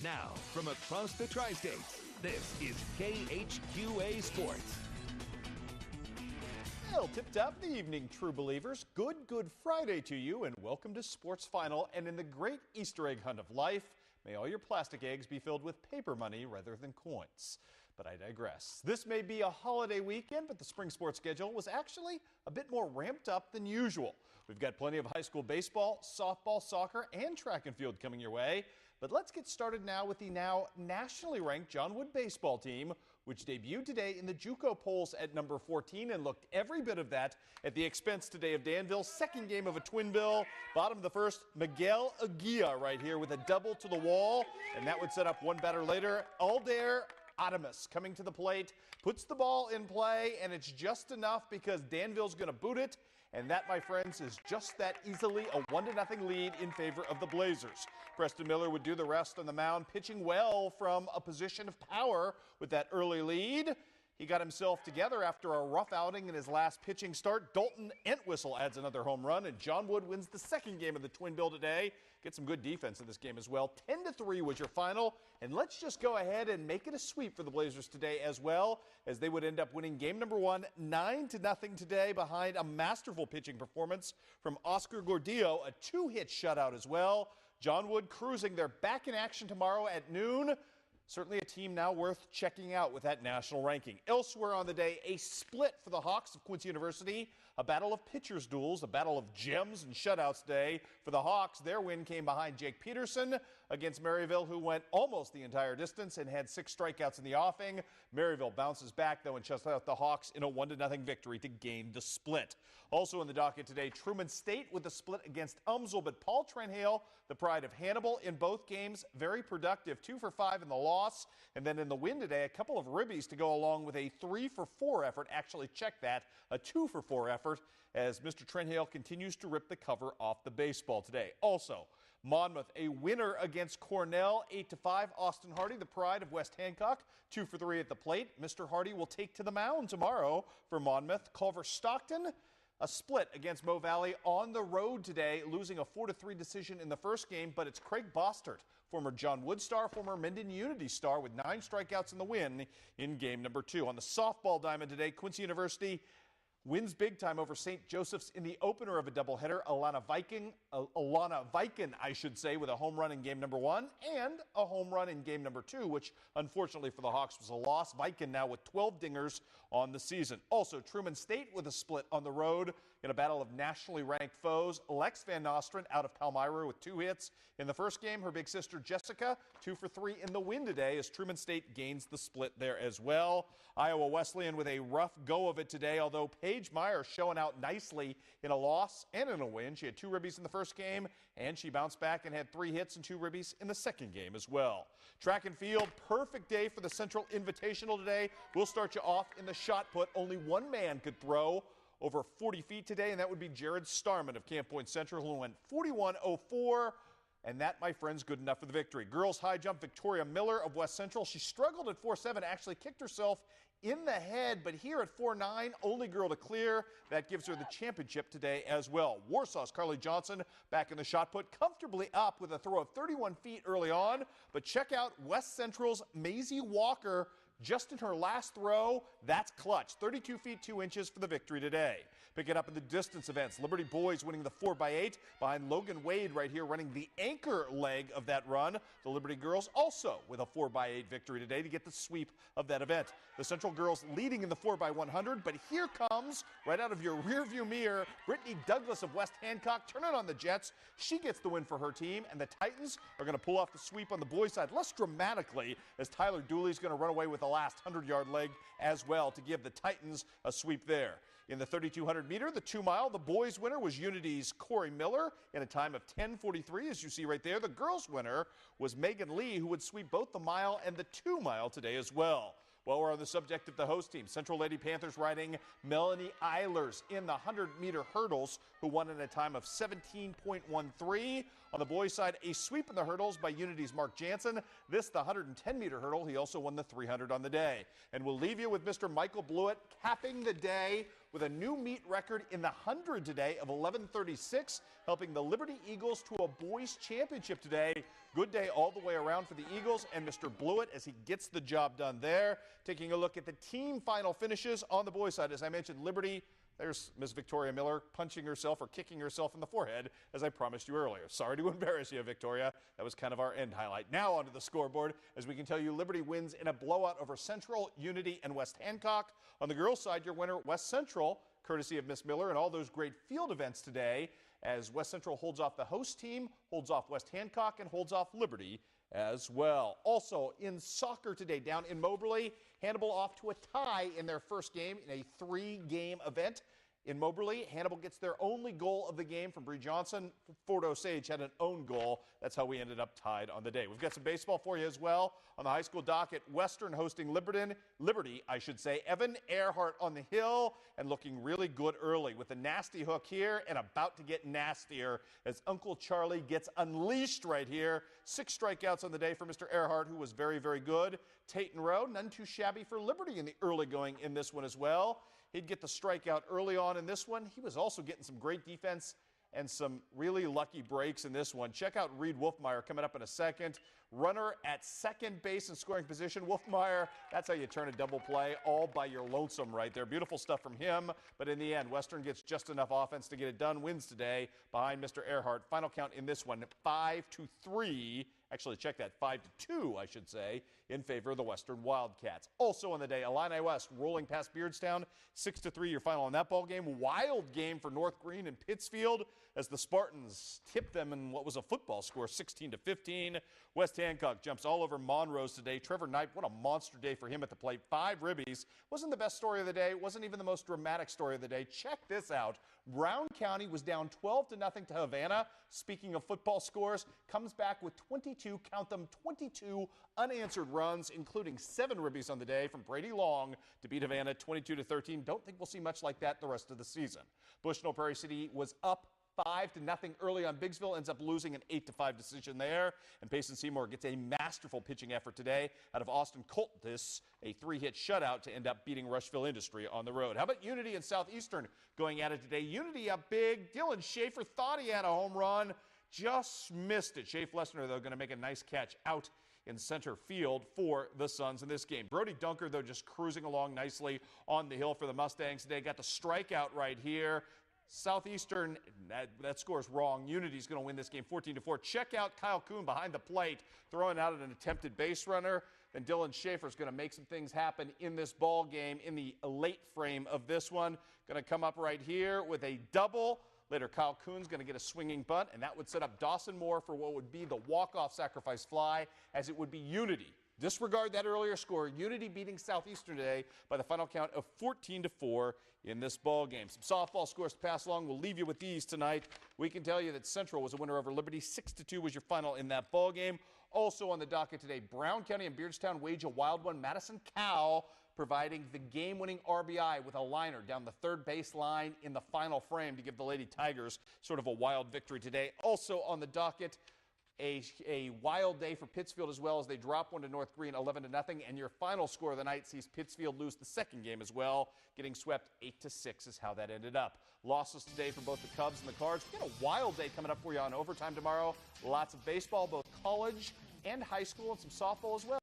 Now, from across the tri-states, this is KHQA Sports. Well, tip-top the evening, true believers. Good Friday to you, and welcome to Sports Final. And in the great Easter egg hunt of life, may all your plastic eggs be filled with paper money rather than coins. But I digress. This may be a holiday weekend, but the spring sports schedule was actually a bit more ramped up than usual. We've got plenty of high school baseball, softball, soccer, and track and field coming your way. But let's get started now with the now nationally ranked John Wood baseball team, which debuted today in the JUCO polls at number 14 and looked every bit of that at the expense today of Danville's second game of a twin bill. Bottom of the first, Miguel Aguilla right here with a double to the wall, and that would set up one batter later. Aldair Adamus coming to the plate, puts the ball in play, and it's just enough because Danville's going to boot it. And that, my friends, is just that easily a 1-0 lead in favor of the Blazers. Preston Miller would do the rest on the mound, pitching well from a position of power with that early lead. He got himself together after a rough outing in his last pitching start. Dalton Entwistle adds another home run, and John Wood wins the second game of the twin bill today. Get some good defense in this game as well. 10-3 was your final, and let's just go ahead and make it a sweep for the Blazers today as well, as they would end up winning game number one 9-0 today behind a masterful pitching performance from Oscar Gordillo, a two-hit shutout as well. John Wood cruising. They're back in action tomorrow at noon. Certainly a team now worth checking out with that national ranking. Elsewhere on the day, a split for the Hawks of Quincy University. A battle of pitchers duels, a battle of gems and shutouts day for the Hawks. Their win came behind Jake Peterson against Maryville, who went almost the entire distance and had 6 strikeouts in the offing. Maryville bounces back, though, and shuts out the Hawks in a 1-0 victory to gain the split. Also in the docket today, Truman State with a split against UMSL, but Paul Trenhale, the pride of Hannibal, in both games, very productive. 2 for 5 in the loss. And then in the win today, a couple of ribbies to go along with a 3 for 4 effort. Actually, check that, a 2 for 4 effort, as Mr. Trenhale continues to rip the cover off the baseball today. Also, Monmouth, a winner against Cornell, 8-5. Austin Hardy, the pride of West Hancock, 2 for 3 at the plate. Mr. Hardy will take to the mound tomorrow for Monmouth. Culver Stockton, a split against Mo Valley on the road today, losing a 4-3 decision in the first game, but it's Craig Bostert, former John Wood star, former Minden Unity star, with 9 strikeouts in the win in game number 2. On the softball diamond today, Quincy University wins big time over St. Joseph's in the opener of a doubleheader. Alana Viken, I should say, with a home run in game number 1 and a home run in game number 2, which unfortunately for the Hawks was a loss. Viken now with 12 dingers on the season. Also, Truman State with a split on the road in a battle of nationally ranked foes. Lex Van Nostrand out of Palmyra with 2 hits in the first game. Her big sister Jessica 2 for 3 in the win today as Truman State gains the split there as well. Iowa Wesleyan with a rough go of it today, although Paige Meyer showing out nicely in a loss and in a win. She had 2 ribbies in the first game, and she bounced back and had 3 hits and 2 ribbies in the second game as well. Track and field, perfect day for the Central Invitational today. We'll start you off in the shot put. Only one man could throw over 40 feet today, and that would be Jared Starman of Camp Point Central, who went 41.04. And that, my friends, good enough for the victory. Girls high jump, Victoria Miller of West Central. She struggled at 4.7, actually kicked herself in the head, but here at 4.9, only girl to clear. That gives her the championship today as well. Warsaw's Carly Johnson back in the shot put, comfortably up with a throw of 31 feet early on. But check out West Central's Maisie Walker just in her last throw. That's clutch. 32 feet 2 inches for the victory today. Pick it up in the distance events. Liberty boys winning the 4x8 behind Logan Wade right here running the anchor leg of that run. The Liberty girls also with a 4x8 victory today to get the sweep of that event. The Central girls leading in the 4x100, but here comes, right out of your rearview mirror, Brittany Douglas of West Hancock turning on the Jets. She gets the win for her team, and the Titans are going to pull off the sweep on the boys' side less dramatically, as Tyler Dooley's going to run away with the last 100-yard leg as well to give the Titans a sweep there. In the 3,200 meter, the 2-mile, the boys' winner was Unity's Corey Miller in a time of 10:43, as you see right there. The girls' winner was Megan Lee, who would sweep both the mile and the 2-mile today as well. While we're on the subject of the host team, Central Lady Panthers riding Melanie Eilers in the 100-meter hurdles, who won in a time of 17.13. On the boys' side, a sweep in the hurdles by Unity's Mark Jansen. This, the 110-meter hurdle. He also won the 300 on the day. And we'll leave you with Mr. Michael Blewett capping the day with a new meet record in the 100 today of 11:36, helping the Liberty Eagles to a boys' championship today. Good day all the way around for the Eagles and Mr. Blewett as he gets the job done there. Taking a look at the team final finishes on the boys' side, as I mentioned, Liberty. There's Miss Victoria Miller punching herself or kicking herself in the forehead, as I promised you earlier. Sorry to embarrass you, Victoria. That was kind of our end highlight. Now onto the scoreboard, as we can tell you, Liberty wins in a blowout over Central, Unity, and West Hancock. On the girls' side, your winner, West Central, courtesy of Miss Miller and all those great field events today, as West Central holds off the host team, holds off West Hancock, and holds off Liberty as well. Also in soccer today, down in Moberly, Hannibal off to a tie in their first game in a 3-game event. In Moberly, Hannibal gets their only goal of the game from Bree Johnson. Fort Osage had an own goal. That's how we ended up tied on the day. We've got some baseball for you as well. On the high school docket, Western hosting Liberty, I should say. Evan Earhart on the hill and looking really good early with a nasty hook here and about to get nastier as Uncle Charlie gets unleashed right here. 6 strikeouts on the day for Mr. Earhart, who was very, very good. Tate and Rowe, none too shabby for Liberty in the early going in this one as well. He'd get the strikeout early on in this one. He was also getting some great defense and some really lucky breaks in this one. Check out Reed Wolfmeyer coming up in a second. Runner at second base in scoring position. Wolfmeyer, that's how you turn a double play all by your lonesome right there. Beautiful stuff from him. But in the end, Western gets just enough offense to get it done. Wins today behind Mr. Earhart. Final count in this one, 5-3. Actually, check that, 5-2, I should say, in favor of the Western Wildcats. Also on the day, Illini West rolling past Beardstown, 6-3, your final in that ball game. Wild game for North Green and Pittsfield as the Spartans tipped them in what was a football score, 16-15. West Hancock jumps all over Monrose today. Trevor Knight, what a monster day for him at the plate. 5 ribbies. Wasn't the best story of the day. Wasn't even the most dramatic story of the day. Check this out. Brown County was down 12-0 to Havana. Speaking of football scores, comes back with 22, count them, 22 unanswered runs, including 7 ribbies on the day from Brady Long to beat Havana 22-13. Don't think we'll see much like that the rest of the season. Bushnell Prairie City was up 5-0 early on Biggsville, ends up losing an 8-5 decision there. And Payson Seymour gets a masterful pitching effort today out of Austin Coltis, a 3-hit shutout to end up beating Rushville Industry on the road. How about Unity and Southeastern going at it today? Unity up big. Dylan Schaefer thought he had a home run, just missed it. Shea Flessner, though, going to make a nice catch out in center field for the Suns in this game. Brody Dunker, though, just cruising along nicely on the hill for the Mustangs today. Got the strikeout right here. Southeastern, that score's wrong. Unity's going to win this game 14-4. Check out Kyle Kuhn behind the plate, throwing out an attempted base runner. Then Dylan Schaefer's going to make some things happen in this ball game in the late frame of this one. Going to come up right here with a double. Later, Kyle Kuhn's going to get a swinging bunt, and that would set up Dawson Moore for what would be the walk-off sacrifice fly, as it would be Unity. Disregard that earlier score. Unity beating Southeastern today by the final count of 14-4 in this ball game. Some softball scores to pass along. We'll leave you with these tonight. We can tell you that Central was a winner over Liberty. 6-2 was your final in that ball game. Also on the docket today, Brown County and Beardstown wage a wild one. Madison Cowell providing the game-winning RBI with a liner down the third base line in the final frame to give the Lady Tigers sort of a wild victory today. Also on the docket, a wild day for Pittsfield as well as they drop one to North Green 11-0, and your final score of the night sees Pittsfield lose the second game as well, getting swept 8-6 is how that ended up. Losses today for both the Cubs and the Cards. We got a wild day coming up for you on overtime tomorrow. Lots of baseball, both college and high school, and some softball as well.